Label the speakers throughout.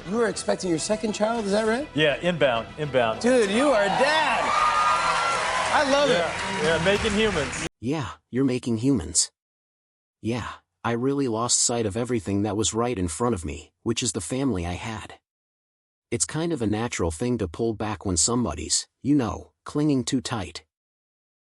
Speaker 1: You were expecting your second child, is that right?
Speaker 2: Yeah, inbound.
Speaker 1: Dude, you are a dad. I love it.
Speaker 2: Yeah, making humans.
Speaker 3: Yeah, you're making humans. Yeah, I really lost sight of everything that was right in front of me, which is the family I had. It's kind of a natural thing to pull back when somebody's, clinging too tight.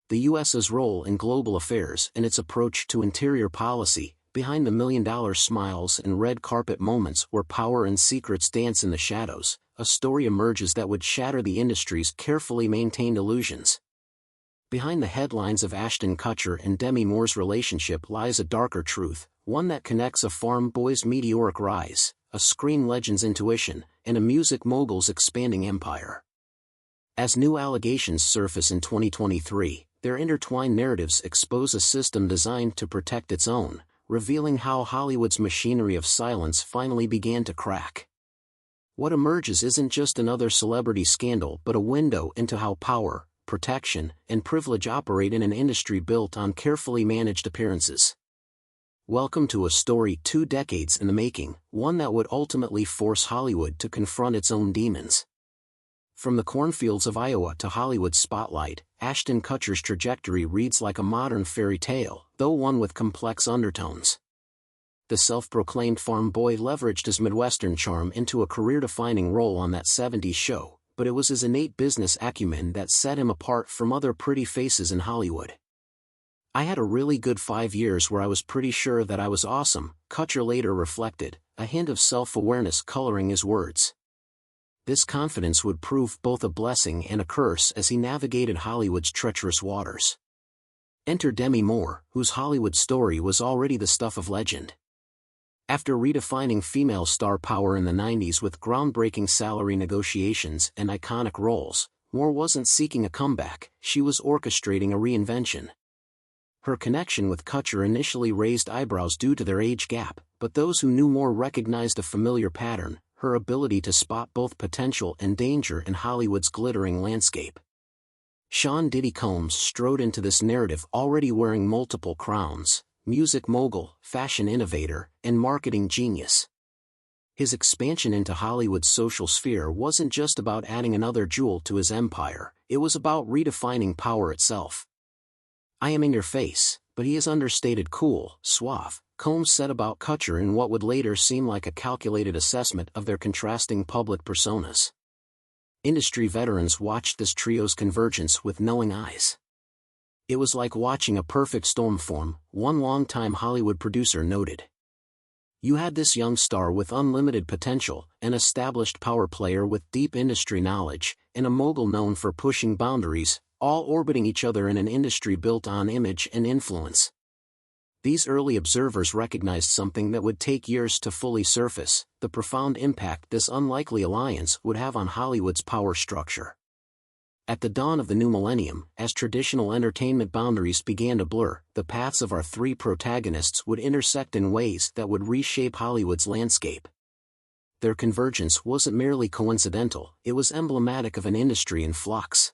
Speaker 3: The U.S.'s role in global affairs and its approach to interior policy, behind the million-dollar smiles and red carpet moments where power and secrets dance in the shadows, a story emerges that would shatter the industry's carefully maintained illusions. Behind the headlines of Ashton Kutcher and Demi Moore's relationship lies a darker truth, one that connects a farm boy's meteoric rise, a screen legend's intuition, and a music mogul's expanding empire. As new allegations surface in 2023, their intertwined narratives expose a system designed to protect its own, revealing how Hollywood's machinery of silence finally began to crack. What emerges isn't just another celebrity scandal but a window into how power, protection, and privilege operate in an industry built on carefully managed appearances. Welcome to a story 2 decades in the making, one that would ultimately force Hollywood to confront its own demons. From the cornfields of Iowa to Hollywood's spotlight, Ashton Kutcher's trajectory reads like a modern fairy tale, though one with complex undertones. The self-proclaimed farm boy leveraged his Midwestern charm into a career-defining role on that 70s show, but it was his innate business acumen that set him apart from other pretty faces in Hollywood. "I had a really good 5 years where I was pretty sure that I was awesome," Kutcher later reflected, a hint of self-awareness coloring his words. This confidence would prove both a blessing and a curse as he navigated Hollywood's treacherous waters. Enter Demi Moore, whose Hollywood story was already the stuff of legend. After redefining female star power in the 90s with groundbreaking salary negotiations and iconic roles, Moore wasn't seeking a comeback, she was orchestrating a reinvention. Her connection with Kutcher initially raised eyebrows due to their age gap, but those who knew Moore recognized a familiar pattern: her ability to spot both potential and danger in Hollywood's glittering landscape. Sean Diddy Combs strode into this narrative already wearing multiple crowns: music mogul, fashion innovator, and marketing genius. His expansion into Hollywood's social sphere wasn't just about adding another jewel to his empire, it was about redefining power itself. "I am in your face, but he is understated cool, suave," Combs said about Kutcher in what would later seem like a calculated assessment of their contrasting public personas. Industry veterans watched this trio's convergence with knowing eyes. "It was like watching a perfect storm form," one longtime Hollywood producer noted. "You had this young star with unlimited potential, an established power player with deep industry knowledge, and a mogul known for pushing boundaries, all orbiting each other in an industry built on image and influence." These early observers recognized something that would take years to fully surface: the profound impact this unlikely alliance would have on Hollywood's power structure. At the dawn of the new millennium, as traditional entertainment boundaries began to blur, the paths of our 3 protagonists would intersect in ways that would reshape Hollywood's landscape. Their convergence wasn't merely coincidental, it was emblematic of an industry in flux.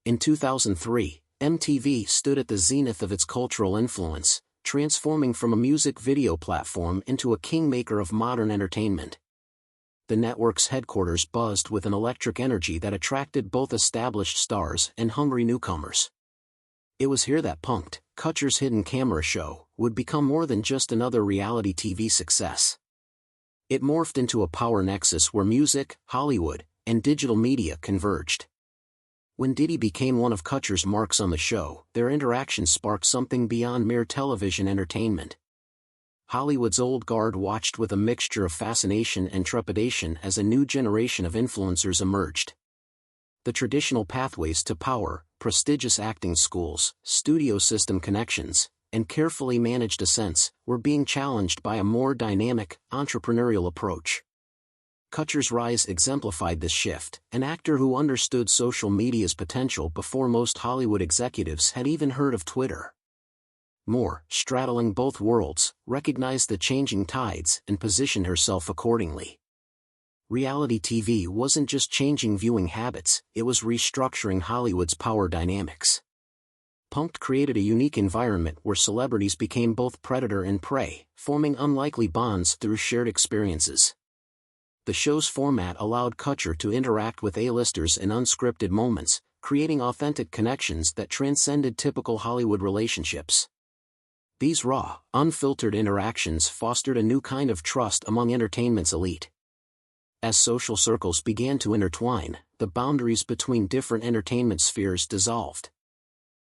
Speaker 3: In 2003, MTV stood at the zenith of its cultural influence, transforming from a music video platform into a kingmaker of modern entertainment. The network's headquarters buzzed with an electric energy that attracted both established stars and hungry newcomers. It was here that Punk'd, Kutcher's hidden camera show, would become more than just another reality TV success. It morphed into a power nexus where music, Hollywood, and digital media converged. When Diddy became one of Kutcher's marks on the show, their interaction sparked something beyond mere television entertainment. Hollywood's old guard watched with a mixture of fascination and trepidation as a new generation of influencers emerged. The traditional pathways to power, prestigious acting schools, studio system connections, and carefully managed ascents, were being challenged by a more dynamic, entrepreneurial approach. Kutcher's rise exemplified this shift, an actor who understood social media's potential before most Hollywood executives had even heard of Twitter. Moore, straddling both worlds, recognized the changing tides and positioned herself accordingly. Reality TV wasn't just changing viewing habits, it was restructuring Hollywood's power dynamics. Punk'd created a unique environment where celebrities became both predator and prey, forming unlikely bonds through shared experiences. The show's format allowed Kutcher to interact with A-listers in unscripted moments, creating authentic connections that transcended typical Hollywood relationships. These raw, unfiltered interactions fostered a new kind of trust among entertainment's elite. As social circles began to intertwine, the boundaries between different entertainment spheres dissolved.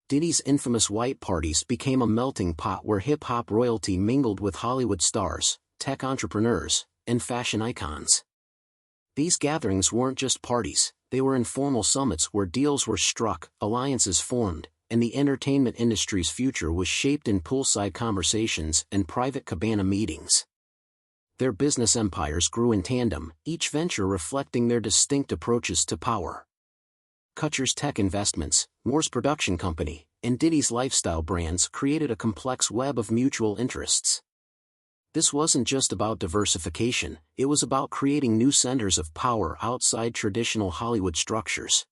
Speaker 3: Diddy's infamous white parties became a melting pot where hip-hop royalty mingled with Hollywood stars, tech entrepreneurs, and fashion icons. These gatherings weren't just parties, they were informal summits where deals were struck, alliances formed, and the entertainment industry's future was shaped in poolside conversations and private cabana meetings. Their business empires grew in tandem, each venture reflecting their distinct approaches to power. Kutcher's tech investments, Moore's production company, and Diddy's lifestyle brands created a complex web of mutual interests. This wasn't just about diversification, it was about creating new centers of power outside traditional Hollywood structures.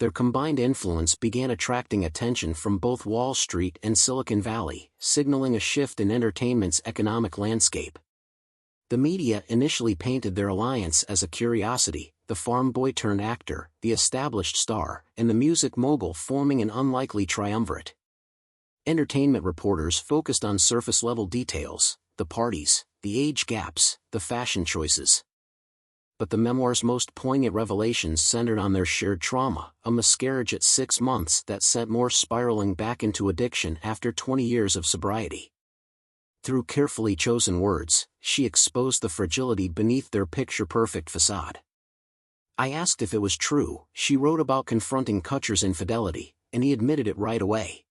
Speaker 3: Their combined influence began attracting attention from both Wall Street and Silicon Valley, signaling a shift in entertainment's economic landscape. The media initially painted their alliance as a curiosity, the farm boy turned actor, the established star, and the music mogul forming an unlikely triumvirate. Entertainment reporters focused on surface-level details, the parties, the age gaps, the fashion choices. But the memoir's most poignant revelations centered on their shared trauma, a miscarriage at 6 months that sent Moore spiraling back into addiction after 20 years of sobriety. Through carefully chosen words, she exposed the fragility beneath their picture-perfect facade. I asked if it was true. She wrote about confronting Kutcher's infidelity, and he admitted it right away.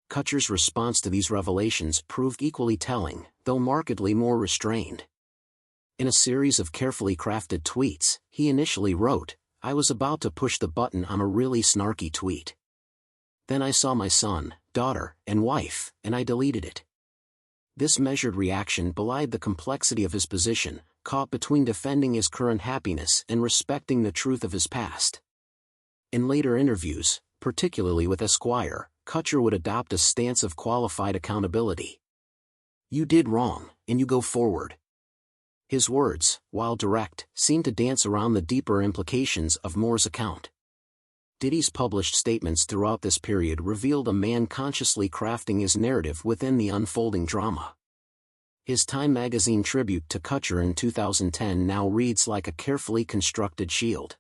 Speaker 3: Kutcher's response to these revelations proved equally telling, though markedly more restrained. In a series of carefully crafted tweets, he initially wrote, "I was about to push the button on a really snarky tweet. Then I saw my son, daughter, and wife, and I deleted it." This measured reaction belied the complexity of his position, caught between defending his current happiness and respecting the truth of his past. In later interviews, particularly with Esquire, Kutcher would adopt a stance of qualified accountability. "You did wrong, and you go forward." His words, while direct, seemed to dance around the deeper implications of Moore's account. Diddy's published statements throughout this period revealed a man consciously crafting his narrative within the unfolding drama. His Time magazine tribute to Kutcher in 2010 now reads like a carefully constructed shield.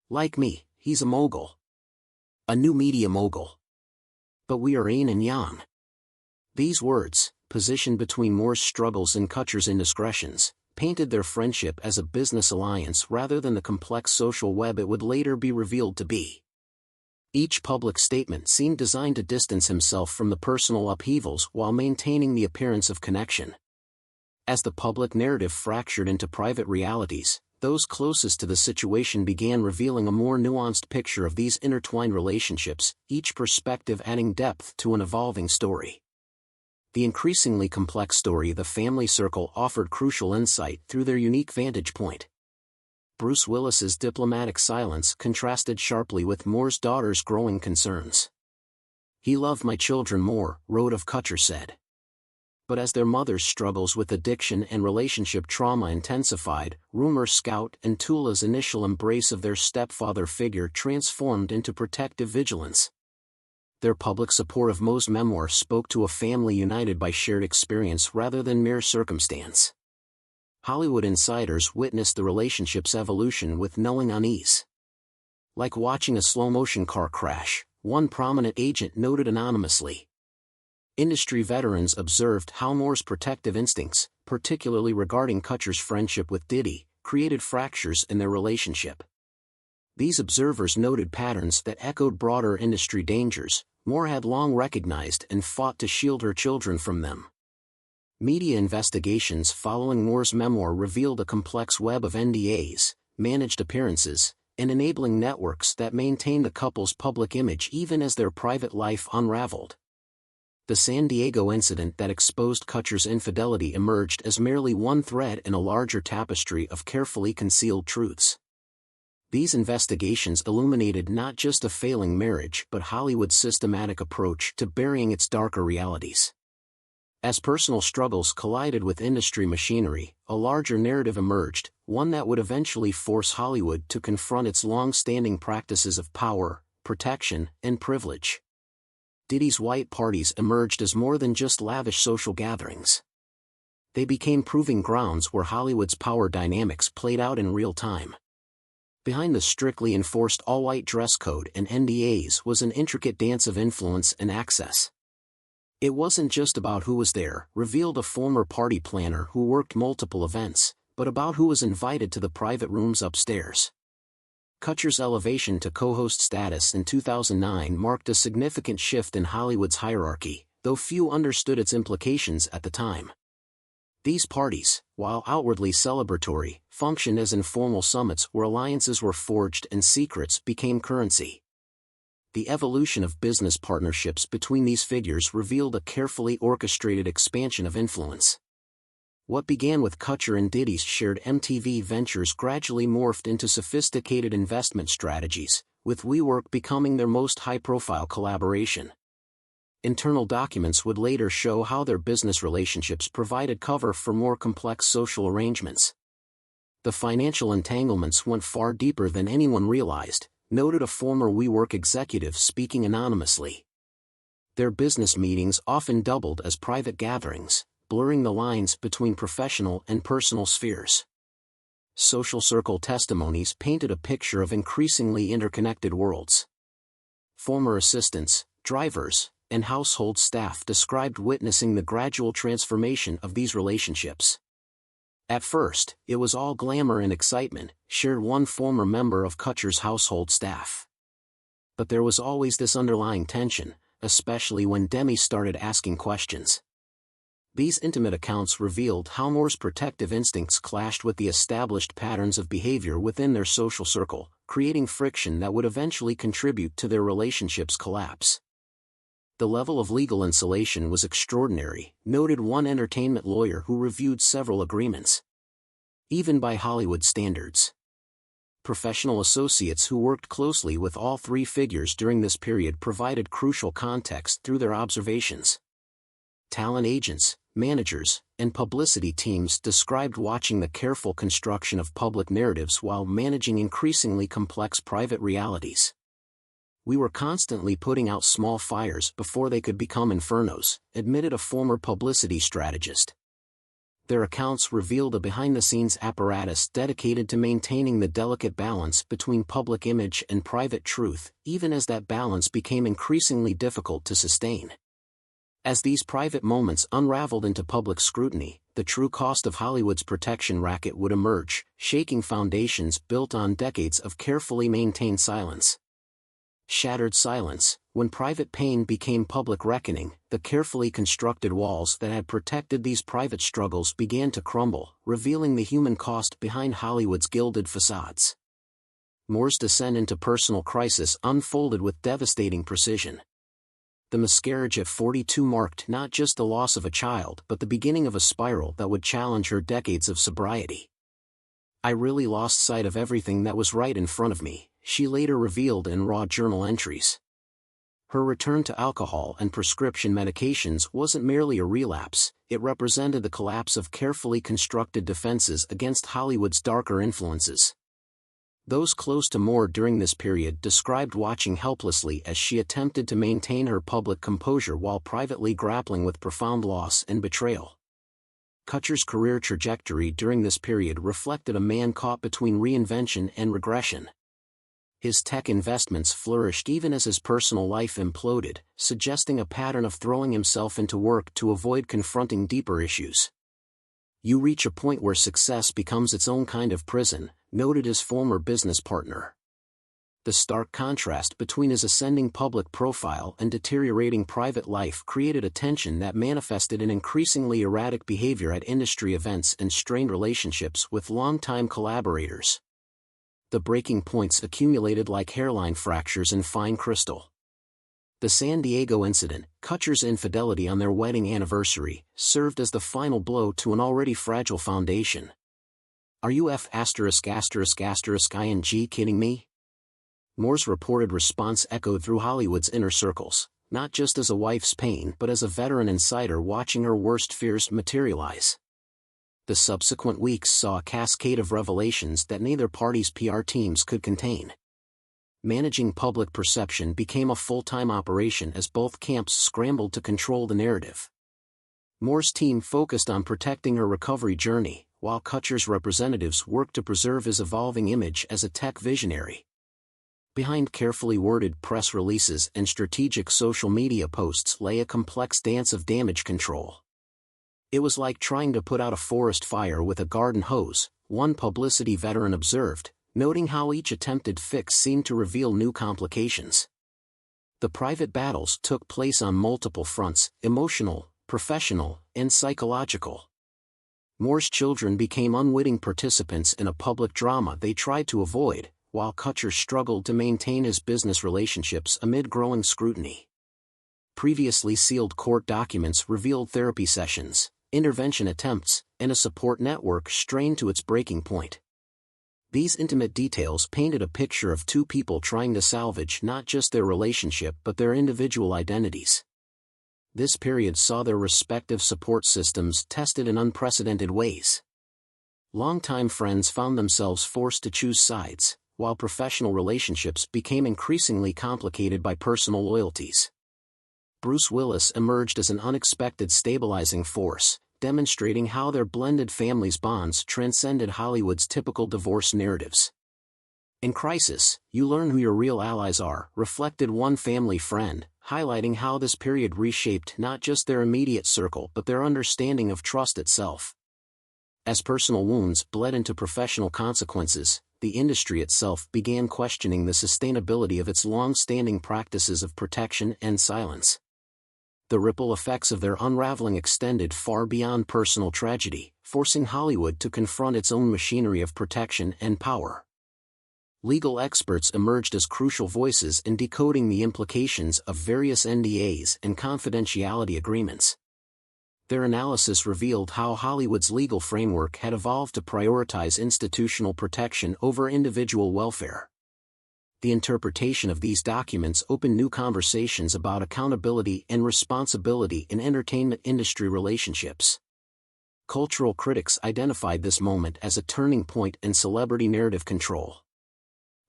Speaker 3: "Like me, he's a mogul. A new media mogul. But we are yin and yang." These words, positioned between Moore's struggles and Kutcher's indiscretions, painted their friendship as a business alliance rather than the complex social web it would later be revealed to be. Each public statement seemed designed to distance himself from the personal upheavals while maintaining the appearance of connection. As the public narrative fractured into private realities, those closest to the situation began revealing a more nuanced picture of these intertwined relationships, each perspective adding depth to an evolving story. The increasingly complex story of the family circle offered crucial insight through their unique vantage point. Bruce Willis's diplomatic silence contrasted sharply with Moore's daughter's growing concerns. "He loved my children more," wrote of Kutcher said. But as their mother's struggles with addiction and relationship trauma intensified, rumor Scout and Tula's initial embrace of their stepfather figure transformed into protective vigilance. Their public support of Moe's memoir spoke to a family united by shared experience rather than mere circumstance. Hollywood insiders witnessed the relationship's evolution with knowing unease. "Like watching a slow-motion car crash," one prominent agent noted anonymously. Industry veterans observed how Moore's protective instincts, particularly regarding Kutcher's friendship with Diddy, created fractures in their relationship. These observers noted patterns that echoed broader industry dangers Moore had long recognized and fought to shield her children from them. Media investigations following Moore's memoir revealed a complex web of NDAs, managed appearances, and enabling networks that maintained the couple's public image even as their private life unraveled. The San Diego incident that exposed Kutcher's infidelity emerged as merely one thread in a larger tapestry of carefully concealed truths. These investigations illuminated not just a failing marriage but Hollywood's systematic approach to burying its darker realities. As personal struggles collided with industry machinery, a larger narrative emerged, one that would eventually force Hollywood to confront its long-standing practices of power, protection, and privilege. Diddy's white parties emerged as more than just lavish social gatherings. They became proving grounds where Hollywood's power dynamics played out in real time. Behind the strictly enforced all-white dress code and NDAs was an intricate dance of influence and access. It wasn't just about who was there, revealed a former party planner who worked multiple events, but about who was invited to the private rooms upstairs. Kutcher's elevation to co-host status in 2009 marked a significant shift in Hollywood's hierarchy, though few understood its implications at the time. These parties, while outwardly celebratory, functioned as informal summits where alliances were forged and secrets became currency. The evolution of business partnerships between these figures revealed a carefully orchestrated expansion of influence. What began with Kutcher and Diddy's shared MTV ventures gradually morphed into sophisticated investment strategies, with WeWork becoming their most high-profile collaboration. Internal documents would later show how their business relationships provided cover for more complex social arrangements. The financial entanglements went far deeper than anyone realized, noted a former WeWork executive speaking anonymously. Their business meetings often doubled as private gatherings, blurring the lines between professional and personal spheres. Social circle testimonies painted a picture of increasingly interconnected worlds. Former assistants, drivers, and household staff described witnessing the gradual transformation of these relationships. At first, it was all glamour and excitement, shared one former member of Kutcher's household staff. But there was always this underlying tension, especially when Demi started asking questions. These intimate accounts revealed how Moore's protective instincts clashed with the established patterns of behavior within their social circle, creating friction that would eventually contribute to their relationship's collapse. The level of legal insulation was extraordinary, noted one entertainment lawyer who reviewed several agreements. Even by Hollywood standards. Professional associates who worked closely with all three figures during this period provided crucial context through their observations. Talent agents, managers, and publicity teams described watching the careful construction of public narratives while managing increasingly complex private realities. "We were constantly putting out small fires before they could become infernos," admitted a former publicity strategist. Their accounts revealed a behind-the-scenes apparatus dedicated to maintaining the delicate balance between public image and private truth, even as that balance became increasingly difficult to sustain. As these private moments unraveled into public scrutiny, the true cost of Hollywood's protection racket would emerge, shaking foundations built on decades of carefully maintained silence. Shattered silence. When private pain became public reckoning, the carefully constructed walls that had protected these private struggles began to crumble, revealing the human cost behind Hollywood's gilded facades. Moore's descent into personal crisis unfolded with devastating precision. The miscarriage at 42 marked not just the loss of a child but the beginning of a spiral that would challenge her decades of sobriety. "I really lost sight of everything that was right in front of me," she later revealed in raw journal entries. Her return to alcohol and prescription medications wasn't merely a relapse, it represented the collapse of carefully constructed defenses against Hollywood's darker influences. Those close to Moore during this period described watching helplessly as she attempted to maintain her public composure while privately grappling with profound loss and betrayal. Kutcher's career trajectory during this period reflected a man caught between reinvention and regression. His tech investments flourished even as his personal life imploded, suggesting a pattern of throwing himself into work to avoid confronting deeper issues. "You reach a point where success becomes its own kind of prison," noted his former business partner. The stark contrast between his ascending public profile and deteriorating private life created a tension that manifested in increasingly erratic behavior at industry events and strained relationships with longtime collaborators. The breaking points accumulated like hairline fractures in fine crystal. The San Diego incident, Kutcher's infidelity on their wedding anniversary, served as the final blow to an already fragile foundation. "Are you *****ing kidding me?" Moore's reported response echoed through Hollywood's inner circles, not just as a wife's pain but as a veteran insider watching her worst fears materialize. The subsequent weeks saw a cascade of revelations that neither party's PR teams could contain. Managing public perception became a full-time operation as both camps scrambled to control the narrative. Moore's team focused on protecting her recovery journey, while Kutcher's representatives worked to preserve his evolving image as a tech visionary. Behind carefully worded press releases and strategic social media posts lay a complex dance of damage control. It was like trying to put out a forest fire with a garden hose, one publicity veteran observed, noting how each attempted fix seemed to reveal new complications. The private battles took place on multiple fronts: emotional, professional, and psychological. Moore's children became unwitting participants in a public drama they tried to avoid, while Kutcher struggled to maintain his business relationships amid growing scrutiny. Previously sealed court documents revealed therapy sessions, intervention attempts, and a support network strained to its breaking point. These intimate details painted a picture of two people trying to salvage not just their relationship but their individual identities. This period saw their respective support systems tested in unprecedented ways. Longtime friends found themselves forced to choose sides, while professional relationships became increasingly complicated by personal loyalties. Bruce Willis emerged as an unexpected stabilizing force, demonstrating how their blended family's bonds transcended Hollywood's typical divorce narratives. "In crisis, you learn who your real allies are," reflected one family friend, highlighting how this period reshaped not just their immediate circle but their understanding of trust itself. As personal wounds bled into professional consequences, the industry itself began questioning the sustainability of its long-standing practices of protection and silence. The ripple effects of their unraveling extended far beyond personal tragedy, forcing Hollywood to confront its own machinery of protection and power. Legal experts emerged as crucial voices in decoding the implications of various NDAs and confidentiality agreements. Their analysis revealed how Hollywood's legal framework had evolved to prioritize institutional protection over individual welfare. The interpretation of these documents opened new conversations about accountability and responsibility in entertainment industry relationships. Cultural critics identified this moment as a turning point in celebrity narrative control.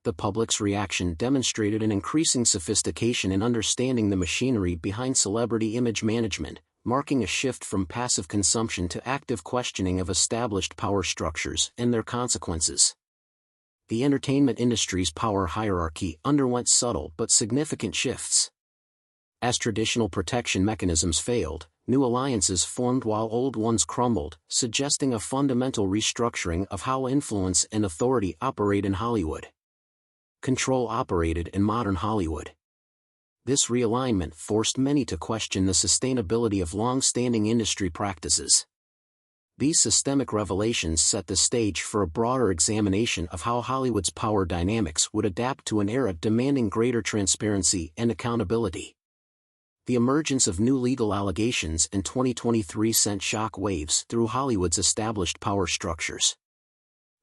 Speaker 3: The public's reaction demonstrated an increasing sophistication in understanding the machinery behind celebrity image management, marking a shift from passive consumption to active questioning of established power structures and their consequences. The entertainment industry's power hierarchy underwent subtle but significant shifts. As traditional protection mechanisms failed, new alliances formed while old ones crumbled, suggesting a fundamental restructuring of how influence and authority operate in Hollywood. Control operated in modern Hollywood. This realignment forced many to question the sustainability of long-standing industry practices. These systemic revelations set the stage for a broader examination of how Hollywood's power dynamics would adapt to an era demanding greater transparency and accountability. The emergence of new legal allegations in 2023 sent shock waves through Hollywood's established power structures.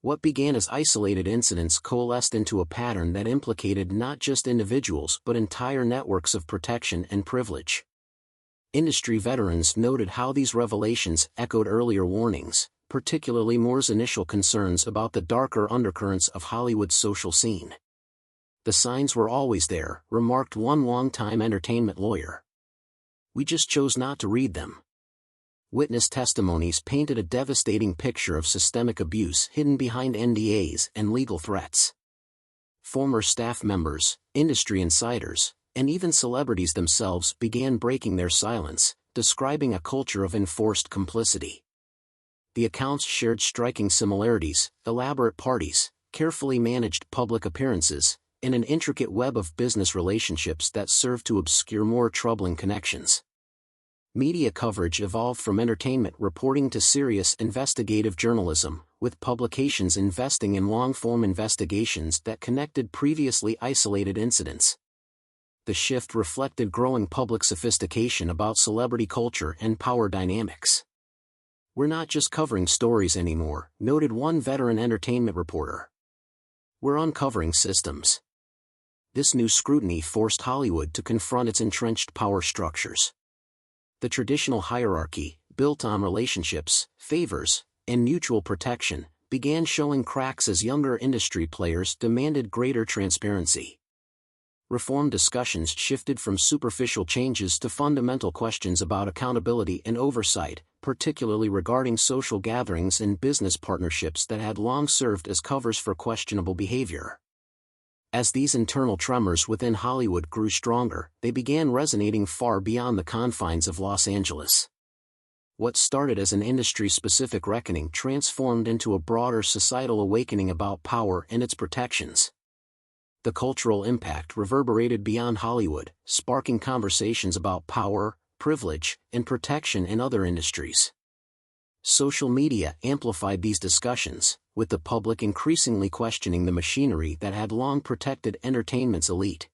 Speaker 3: What began as isolated incidents coalesced into a pattern that implicated not just individuals but entire networks of protection and privilege. Industry veterans noted how these revelations echoed earlier warnings, particularly Moore's initial concerns about the darker undercurrents of Hollywood's social scene. "The signs were always there," remarked one longtime entertainment lawyer. "We just chose not to read them." Witness testimonies painted a devastating picture of systemic abuse hidden behind NDAs and legal threats. Former staff members, industry insiders, and even celebrities themselves began breaking their silence, describing a culture of enforced complicity. The accounts shared striking similarities: elaborate parties, carefully managed public appearances, and an intricate web of business relationships that served to obscure more troubling connections. Media coverage evolved from entertainment reporting to serious investigative journalism, with publications investing in long-form investigations that connected previously isolated incidents. The shift reflected growing public sophistication about celebrity culture and power dynamics. "We're not just covering stories anymore," noted one veteran entertainment reporter. "We're uncovering systems." This new scrutiny forced Hollywood to confront its entrenched power structures. The traditional hierarchy, built on relationships, favors, and mutual protection, began showing cracks as younger industry players demanded greater transparency. Reform discussions shifted from superficial changes to fundamental questions about accountability and oversight, particularly regarding social gatherings and business partnerships that had long served as covers for questionable behavior. As these internal tremors within Hollywood grew stronger, they began resonating far beyond the confines of Los Angeles. What started as an industry-specific reckoning transformed into a broader societal awakening about power and its protections. The cultural impact reverberated beyond Hollywood, sparking conversations about power, privilege, and protection in other industries. Social media amplified these discussions, with the public increasingly questioning the machinery that had long protected entertainment's elite.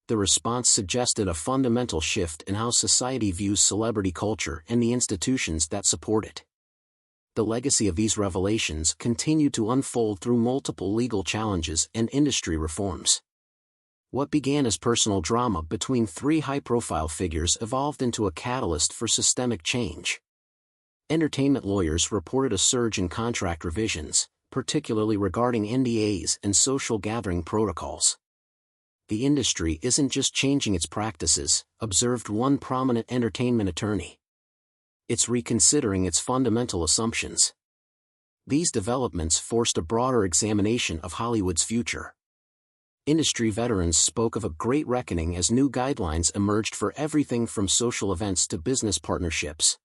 Speaker 3: The response suggested a fundamental shift in how society views celebrity culture and the institutions that support it. The legacy of these revelations continued to unfold through multiple legal challenges and industry reforms. What began as personal drama between three high-profile figures evolved into a catalyst for systemic change. Entertainment lawyers reported a surge in contract revisions, particularly regarding NDAs and social gathering protocols. The industry isn't just changing its practices, observed one prominent entertainment attorney. It's reconsidering its fundamental assumptions. These developments forced a broader examination of Hollywood's future. Industry veterans spoke of a great reckoning as new guidelines emerged for everything from social events to business partnerships.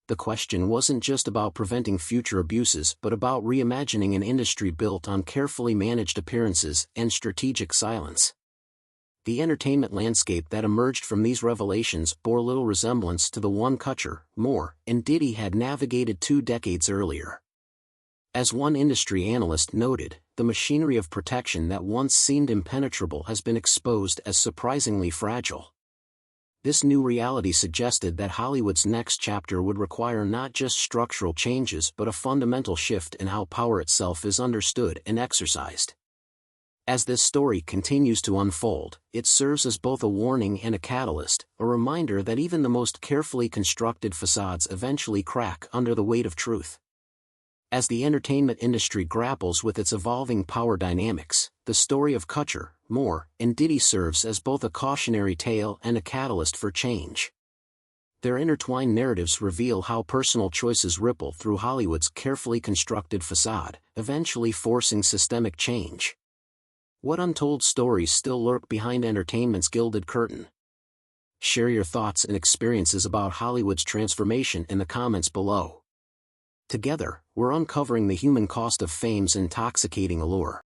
Speaker 3: The question wasn't just about preventing future abuses but about reimagining an industry built on carefully managed appearances and strategic silence. The entertainment landscape that emerged from these revelations bore little resemblance to the one Kutcher, Moore, and Diddy had navigated 2 decades earlier. As one industry analyst noted, the machinery of protection that once seemed impenetrable has been exposed as surprisingly fragile. This new reality suggested that Hollywood's next chapter would require not just structural changes but a fundamental shift in how power itself is understood and exercised. As this story continues to unfold, it serves as both a warning and a catalyst, a reminder that even the most carefully constructed facades eventually crack under the weight of truth. As the entertainment industry grapples with its evolving power dynamics, the story of Kutcher, Moore, and Diddy serves as both a cautionary tale and a catalyst for change. Their intertwined narratives reveal how personal choices ripple through Hollywood's carefully constructed facade, eventually forcing systemic change. What untold stories still lurk behind entertainment's gilded curtain? Share your thoughts and experiences about Hollywood's transformation in the comments below. Together, we're uncovering the human cost of fame's intoxicating allure.